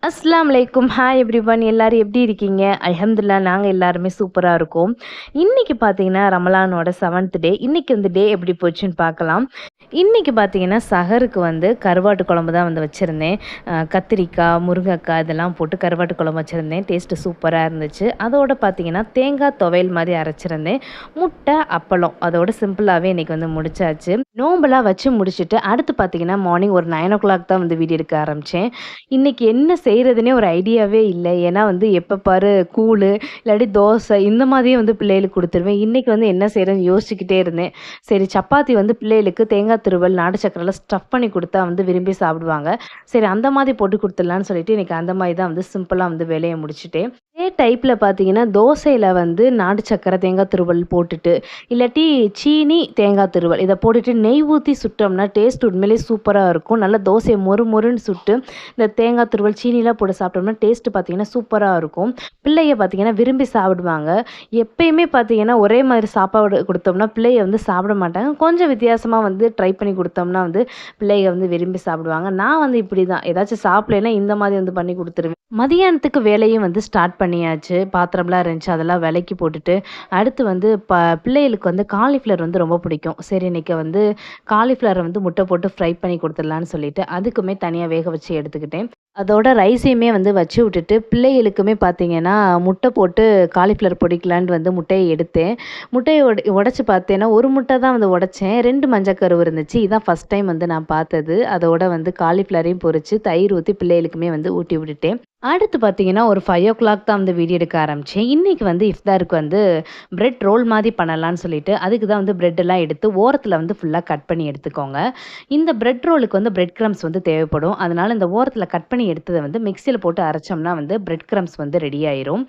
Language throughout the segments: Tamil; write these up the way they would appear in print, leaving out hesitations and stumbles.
அஸ்ஸலாமு அலைக்கும். Hi everyone. எல்லாரும் எப்படி இருக்கீங்க? அல்ஹம்துலில்லாஹ் நாங்க எல்லாருமே சூப்பரா இருக்கோம். இன்னைக்கு பார்த்தீங்கன்னா, ரமலானோட 7த் டே. இன்னைக்கு வந்து டே எப்படி போச்சுன்னு பார்க்கலாம். இன்னைக்கு பார்த்தீங்கன்னா, சஹருக்கு வந்து கருவாட்டு குழம்பு தான் வந்து வச்சிருந்தேன். கத்திரிக்காய், முருங்கக்காய் இதெல்லாம் போட்டு கருவாட்டு குழம்பு வச்சிருந்தேன். டேஸ்ட்டு சூப்பரா இருந்துச்சு. அதோட பார்த்தீங்கன்னா, தேங்காய் துவையல் மாரி அரைச்சிருந்தேன். முட்டை, அப்பளம் அதோட சிம்பிளாவே இன்னைக்கு வந்து முடிச்சாச்சு. நோம்பெல்லாம் வச்சு முடிச்சுட்டு, அடுத்து பார்த்தீங்கன்னா, மார்னிங் ஒரு 9:00 தான் வந்து வீடியோ எடுக்க ஆரம்பிச்சேன். இன்னைக்கு என்ன செய்றதுன்னே ஒரு ஐடியாவே இல்ல. ஏன்னா வந்து எப்ப பாரு கூழு, இல்லாட்டி தோசை இந்த மாதிரியே வந்து பிள்ளைகளுக்கு குடுத்துருவேன். இன்னைக்கு வந்து என்ன செய்றதுன்னு யோசிச்சுக்கிட்டே இருந்தேன். சரி சப்பாத்தி வந்து பிள்ளைகளுக்கு தேங்காய் துருவல், நாட்டு சர்க்கரைலாம் ஸ்டஃப் பண்ணி குடுத்தா வந்து விரும்பி சாப்பிடுவாங்க. சரி அந்த மாதிரி போட்டு குடுத்துடலான்னு சொல்லிட்டு இன்னைக்கு அந்த மாதிரி தான் வந்து சிம்பிளா வந்து வேலைய முடிச்சுட்டேன். இதே டைப்ல பார்த்தீங்கன்னா, தோசையில வந்து நாட்டு சர்க்கரை, தேங்காய் துருவல் போட்டுட்டு, இல்லாட்டி சீனி, தேங்காய் துருவல் இத போட்டுட்டு நெய் ஊத்தி சுட்டோம்னா டேஸ்ட் உண்மையிலேயே சூப்பரா இருக்கும். நல்லா தோசைய மொறு மொறுன்னு சுட்டு இந்த தேங்காய் துருவல், சீனிலாம் போட்டு சாப்பிட்டோம்னா டேஸ்ட்டு பார்த்தீங்கன்னா சூப்பரா இருக்கும். பிள்ளைக பார்த்தீங்கன்னா விரும்பி சாப்பிடுவாங்க. எப்பயுமே பார்த்தீங்கன்னா ஒரே மாதிரி சாப்பாடு குடுத்தோம்னா பிள்ளைக வந்து சாப்பிட மாட்டாங்க. கொஞ்சம் வித்தியாசமா வந்து ட்ரை பண்ணி குடுத்தோம்னா வந்து பிள்ளைக வந்து விரும்பி சாப்பிடுவாங்க. நான் வந்து இப்படி தான் ஏதாச்சும் சாப்பிடலைன்னா இந்த மாதிரி வந்து பண்ணி குடுத்துருவேன். மதியானத்துக்கு வேலையும் வந்து ஸ்டார்ட் பண்ணியாச்சு. பாத்திரம்லாம் இருந்துச்சு அதெல்லாம் வெளக்கி போட்டுட்டு, அடுத்து வந்து பிள்ளைகளுக்கு வந்து காலிஃப்ளவர் வந்து ரொம்ப பிடிக்கும். சரி இன்னைக்கு வந்து காலிஃப்ளவர வந்து முட்டை போட்டு ஃப்ரை பண்ணி குடுத்துடலான்னு சொல்லிட்டு, அதுக்குமே தனியா வேக வச்சு எடுத்துக்கிட்டேன். அதோட ரைஸையுமே வந்து வச்சு விட்டுட்டு, பிள்ளைகளுக்குமே பார்த்தீங்கன்னா, முட்டை போட்டு காலிஃப்ளவர் பொரிக்கலான்ட்டு வந்து முட்டைய எடுத்தேன். முட்டைய உடைச்சு பார்த்தேன்னா, ஒரு முட்டை தான் வந்து உடைச்சேன். 2 மஞ்சக்கருவு இருந்துச்சு. இதான் ஃபர்ஸ்ட் டைம் வந்து நான் பார்த்தது. அதோட வந்து காலிஃப்ளவரையும் பொரிச்சு, தயிர் ஊத்தி பிள்ளைகளுக்குமே வந்து ஊட்டி விட்டுட்டேன். அடுத்து பார்த்தீங்கன்னா, ஒரு 5:00 தான் வந்து வீடியோ எடுக்க ஆரம்பிச்சேன். இன்னைக்கு வந்து இஃப்தாருக்கு வந்து பிரெட் ரோல் மாதிரி பண்ணலான்னு சொல்லிட்டு, அதுக்கு தான் வந்து பிரெட்டெல்லாம் எடுத்து ஓரத்தில வந்து ஃபுல்லா கட் பண்ணி எடுத்துக்கோங்க. இந்த பிரெட் ரோலுக்கு வந்து பிரெட் கிரம்ஸ் வந்து தேவைப்படும். அதனால இந்த ஓரத்தில கட் பண்ணி எடுத்தத வந்து மிக்ஸியில போட்டு அரைச்சோம்னா வந்து பிரெட் கிரம்ஸ் வந்து ரெடி ஆயிரும்.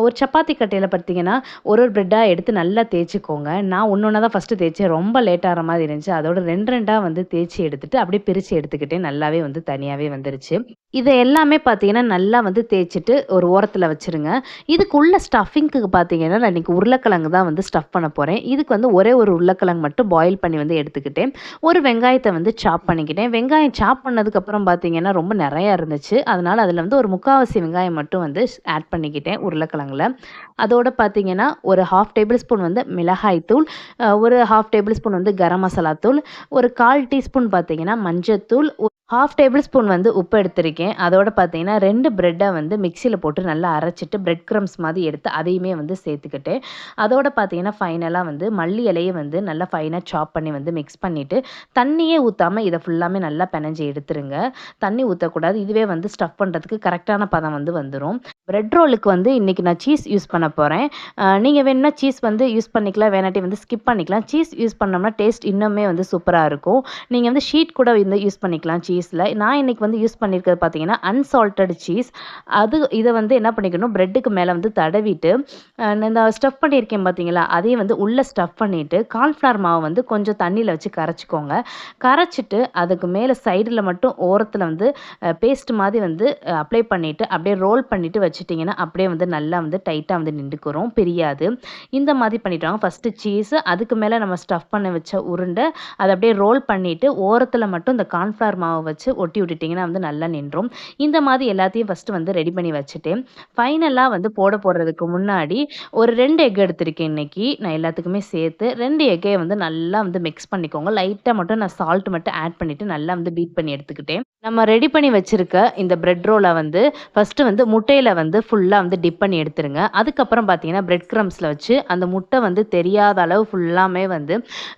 ஒரு சப்பாத்தி கட்டையில பார்த்தீங்கன்னா, ஒரு பிரெட்டா எடுத்து நல்லா தேய்ச்சுக்கோங்க. நான் ஒண்ணா தான் ஃபர்ஸ்ட்டு தேய்ச்சேன். ரொம்ப லேட் ஆற மாதிரி இருந்துச்சு. அதோட 2 வந்து தேய்ச்சு எடுத்துட்டு, அப்படியே பிரிச்சு எடுத்துக்கிட்டேன். நல்லாவே வந்து தனியாவே வந்துருச்சு. இத எல்லாமே பார்த்தீங்கன்னா, நல்லா வந்து தேய்ச்சுட்டு ஒரு ஓரத்தில வச்சுருங்க. இதுக்கு உள்ள ஸ்டஃபிங்க்கு பார்த்தீங்கன்னா, நான் இன்னைக்கு உருளைக்கிழங்கு தான் வந்து ஸ்டஃப் பண்ண போறேன். இதுக்கு வந்து ஒரே ஒரு உருளைக்கிழங்கு மட்டும் பாயில் பண்ணி வந்து எடுத்துக்கிட்டேன். ஒரு வெங்காயத்த வந்து சாப் பண்ணிக்கிட்டேன். வெங்காயம் சாப் பண்ணதுக்கப்புறம் பார்த்தீங்கன்னா, ரொம்ப நெறையா இருந்துச்சு. அதனால அதில வந்து ஒரு 3/4 வெங்காயம் மட்டும் வந்து ஆட் பண்ணிக்கிட்டேன் உருளைக்கிழங்குல. அதோட பார்த்தீங்கன்னா, ஒரு 1/2 டேபிள் ஸ்பூன் வந்து மிளகாய் தூள், ஒரு 1/2 டேபிள் ஸ்பூன் வந்து கரம் மசாலா தூள், ஒரு 1/4 டீஸ்பூன் பார்த்தீங்கன்னா மஞ்சத்தூள், 1/2 டேபிள் ஸ்பூன் வந்து உப்பு எடுத்திருக்கேன். அதோட பார்த்தீங்கன்னா 2 பிரெட்ட வந்து மிக்ஸியில போட்டு நல்லா அரைச்சிட்டு பிரெட் கிரம்ஸ் மாதிரி எடுத்து அதையுமே வந்து சேர்த்துக்கிட்டேன். அதோட பார்த்தீங்கன்னா ஃபைனலா வந்து மல்லி இலைய வந்து நல்லா ஃபைனா சாப் பண்ணி வந்து மிக்ஸ் பண்ணிட்டு, தண்ணியே ஊத்தாம இத ஃபுல்லாமே நல்லா பெனஞ்சு எடுத்துருங்க. தண்ணி ஊத்தக்கூடாது. இதுவே வந்து ஸ்டஃப் பண்றதுக்கு கரெக்ட்டான பதம் வந்து வந்துரும். பிரெட் ரோலுக்கு வந்து இன்னைக்கு நான் சீஸ் யூஸ் பண்ண போறேன். நீங்க வேணும்னா சீஸ் வந்து யூஸ் பண்ணிக்கலாம். வேணாட்டி வந்து ஸ்கிப் பண்ணிக்கலாம். சீஸ் யூஸ் பண்ணோம்னா டேஸ்ட் இன்னுமே வந்து சூப்பரா இருக்கும். நீங்க வந்து ஷீட் கூட வந்து யூஸ் பண்ணிக்கலாம் சீஸ்ல. நான் இன்னைக்கு வந்து யூஸ் பண்ணியிருக்கிறது பார்த்தீங்கன்னா, அன்சால்ட்டட் சீஸ். இத வந்து என்ன பண்ணிக்கணும், பிரெட்டுக்கு மேல வந்து தடவிட்டு, இந்த ஸ்டஃப் பண்ணியிருக்கேன் பார்த்தீங்களா, அதையும் வந்து உள்ள ஸ்டஃப் பண்ணிட்டு, கார்ன்ஃப்ளவர் மாவு வந்து கொஞ்சம் தண்ணீல வச்சு கரைச்சுக்கோங்க. கரைச்சிட்டு அதுக்கு மேல சைடுல மட்டும் ஓரத்தில வந்து பேஸ்ட் மாதிரி வந்து அப்ளை பண்ணிட்டு, அப்படியே ரோல் பண்ணிட்டு வச்சுட்டீங்கன்னா, அப்படியே வந்து நல்லா வந்து டைட்டா வந்து நின்டுக்குரும். பிரியாது. இந்த மாதிரி பண்ணிட்டோம். ஃபர்ஸ்ட்டு சீஸு, அதுக்கு மேல நம்ம ஸ்டஃப் பண்ண வச்ச உருண்டை, அத அப்படியே ரோல் பண்ணிட்டு, ஓரத்தில மட்டும் இந்த கார்ன்ஃப்ளவர் மாவு வச்சு ஒட்டி விட்டுட்டீங்கன்னா வந்து நல்லா நின்றும். இந்த மாதிரி எல்லாத்தையும் ஃபர்ஸ்ட்டு வந்து ரெடி பண்ணி வச்சுட்டேன். ஃபைனலா வந்து போடுறதுக்கு முன்னாடி ஒரு 2 எக் எடுத்திருக்கேன் இன்னைக்கு. நான் எல்லாத்துக்குமே சேர்த்து 2 எக்கைய வந்து நல்லா வந்து மிக்ஸ் பண்ணிக்கோங்க. லைட்டா மட்டும் நான் சால்ட் மட்டும் ஆட் பண்ணிட்டு நல்லா வந்து பீட் பண்ணி எடுத்துக்கிட்டேன். நம்ம ரெடி பண்ணி வச்சிருக்க இந்த பிரெட் ரோல வந்து ஃபர்ஸ்ட்டு வந்து முட்டையில வந்து ஃபுல்லா வந்து டிப் பண்ணி எடுத்துருங்க. அதுக்கப்புறம் பார்த்தீங்கன்னா, பிரெட் கிரம்ஸ்ல வச்சு அந்த முட்டை வந்து தெரியாத அளவு ஃபுல்லாமே வந்து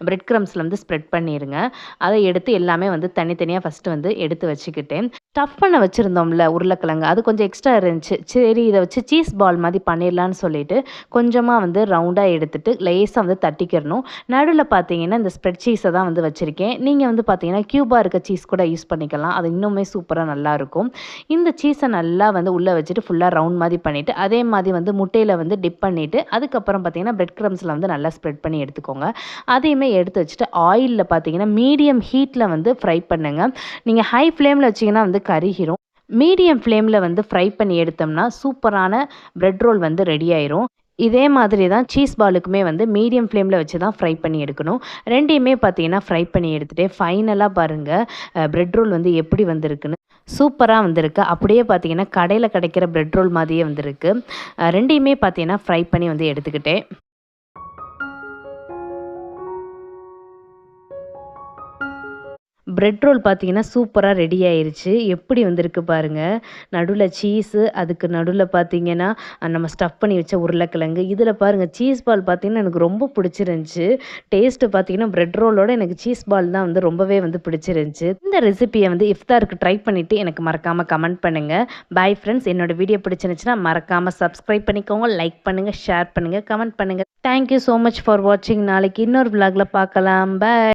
பிரெட் கிரம்ஸ்ல வந்து ஸ்ப்ரெட் பண்ணிருங்க. அத எடுத்து எல்லாமே வந்து தனித்தனியா ஃபர்ஸ்ட்டு வந்து எடுத்து வச்சுக்கிட்டேன். ஸ்டஃப் பண்ண வச்சிருந்தோம்ல உருளைக்கிழங்கு, அது கொஞ்சம் எக்ஸ்ட்ரா இருந்துச்சு. சரி இத வச்சு சீஸ் பால் மாதிரி பண்ணிடலான்னு சொல்லிட்டு, கொஞ்சமா வந்து ரவுண்டா எடுத்துட்டு லேசா வந்து தட்டிக்கிறணும். நடுவுல பார்த்தீங்கன்னா, இந்த ஸ்ப்ரெட் சீஸ தான் வந்து வச்சிருக்கேன். நீங்க வந்து பார்த்தீங்கன்னா, கியூபா இருக்க சீஸ் கூட யூஸ் பண்ணிக்கலாம். அது இன்னுமே சூப்பரா நல்லாருக்கும். இந்த சீஸ நல்லா வந்து உள்ள வச்சுட்டு ஃபுல்லா ரவுண்ட் மாதிரி பண்ணிட்டு, அதே மாதிரி வந்து முட்டையில வந்து டிப் பண்ணிட்டு, அதுக்கப்புறம் பார்த்தீங்கன்னா, பிரெட் கிரம்ஸ்ல வந்து நல்லா ஸ்ப்ரெட் பண்ணி எடுத்துக்கோங்க. அதையுமே எடுத்து வச்சுட்டு ஆயில்ல பார்த்தீங்கன்னா, மீடியம் ஹீட்ல வந்து ஃப்ரை பண்ணுங்க. நீங்க ஹை ஃப்ளேம்ல வச்சீங்கன்னா வந்து கருகிரும். மீடியம் ஃப்ளேம்ல வந்து ஃப்ரை பண்ணி எடுத்தோம்னா, சூப்பரான பிரெட் ரோல் வந்து ரெடி ஆயிரும். இதே மாதிரி தான் சீஸ் பாலுக்குமே வந்து மீடியம் ஃப்ளேம்ல வச்சு தான் ஃப்ரை பண்ணி எடுக்கணும். 2யுமே பார்த்தீங்கன்னா ஃப்ரை பண்ணி எடுத்துட்டு, ஃபைனலா பாருங்க பிரெட் ரோல் வந்து எப்படி வந்திருக்குன்னு. சூப்பராக வந்திருக்கு. அப்படியே பார்த்தீங்கன்னா கடையில் கிடைக்கிற பிரெட் ரோல் மாதிரியே வந்திருக்கு. 2யுமே பார்த்தீங்கன்னா ஃப்ரை பண்ணி வந்து எடுத்துக்கிட்டேன். பிரெட் ரோல் பார்த்தீங்கன்னா சூப்பரா ரெடி ஆயிருச்சு. எப்படி வந்திருக்கு பாருங்க. நடுவுல சீஸு, அதுக்கு நடுவுல பார்த்தீங்கன்னா, நம்ம ஸ்டஃப் பண்ணி வச்ச உருளைக்கிழங்கு. இதில பாருங்க சீஸ் பால் பார்த்தீங்கன்னா, எனக்கு ரொம்ப பிடிச்சிருந்துச்சு. டேஸ்ட்டு பார்த்தீங்கன்னா, பிரெட் ரோலோட எனக்கு சீஸ் பால் தான் வந்து ரொம்பவே வந்து பிடிச்சிருந்துச்சு. இந்த ரெசிபிய வந்து இஃப்தாருக்கு ட்ரை பண்ணிட்டு எனக்கு மறக்காம கமெண்ட் பண்ணுங்க. Bye friends. என்னோட வீடியோ பிடிச்சிருந்துச்சுன்னா மறக்காம சப்ஸ்கிரைப் பண்ணிக்கோங்க. லைக் பண்ணுங்க, ஷேர் பண்ணுங்க, கமெண்ட் பண்ணுங்க. Thank you so much for வாட்சிங். நாளைக்கு இன்னொரு விளாக்ல பார்க்கலாம். பாய்.